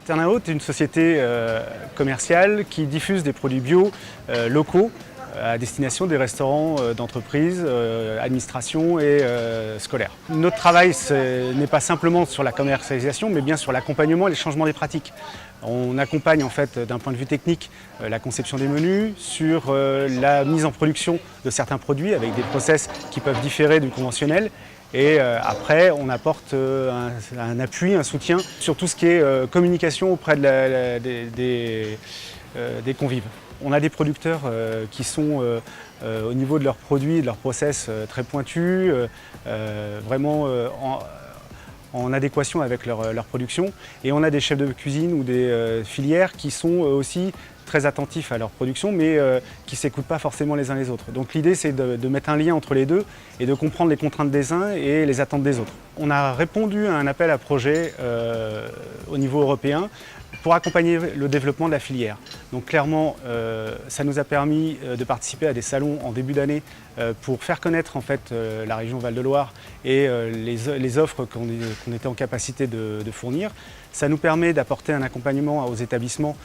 Ternaude est une société commerciale qui diffuse des produits bio locaux à destination des restaurants d'entreprises, administration et scolaires. Notre travail n'est pas simplement sur la commercialisation, mais bien sur l'accompagnement et les changements des pratiques. On accompagne en fait d'un point de vue technique la conception des menus, sur la mise en production de certains produits avec des process qui peuvent différer du conventionnel. Et après, on apporte un appui, un soutien sur tout ce qui est communication auprès des convives. On a des producteurs qui sont au niveau de leurs produits, de leurs process très pointus, vraiment en adéquation avec leur production. Et on a des chefs de cuisine ou des filières qui sont aussi très attentifs à leur production, mais qui ne s'écoutent pas forcément les uns les autres. Donc l'idée, c'est de mettre un lien entre les deux et de comprendre les contraintes des uns et les attentes des autres. On a répondu à un appel à projet au niveau européen pour accompagner le développement de la filière. Donc clairement, ça nous a permis de participer à des salons en début d'année pour faire connaître en fait la région Val-de-Loire et les offres qu'on était en capacité de fournir. Ça nous permet d'apporter un accompagnement aux établissements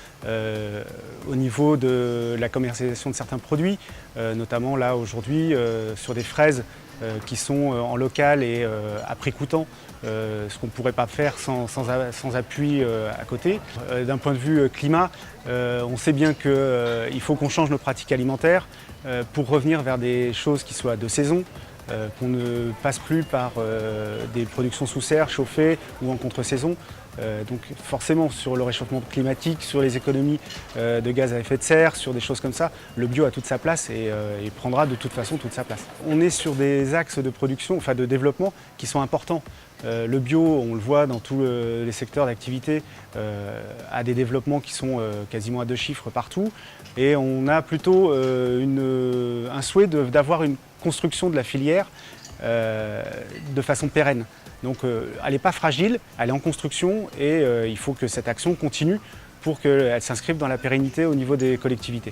au niveau de la commercialisation de certains produits, notamment là aujourd'hui sur des fraises qui sont en local et à prix coûtant, ce qu'on ne pourrait pas faire sans appui à côté. D'un point de vue climat, on sait bien qu'il faut qu'on change nos pratiques alimentaires pour revenir vers des choses qui soient de saison, qu'on ne passe plus par des productions sous serre, chauffées ou en contre-saison. Donc forcément sur le réchauffement climatique, sur les économies de gaz à effet de serre, sur des choses comme ça, le bio a toute sa place et prendra de toute façon toute sa place. On est sur des axes de production, enfin de développement qui sont importants. Le bio, on le voit dans tous les secteurs d'activité, a des développements qui sont quasiment à 2 chiffres partout. Et on a plutôt un souhait d'avoir une construction de la filière de façon pérenne. Donc elle n'est pas fragile, elle est en construction et il faut que cette action continue pour qu'elle s'inscrive dans la pérennité au niveau des collectivités.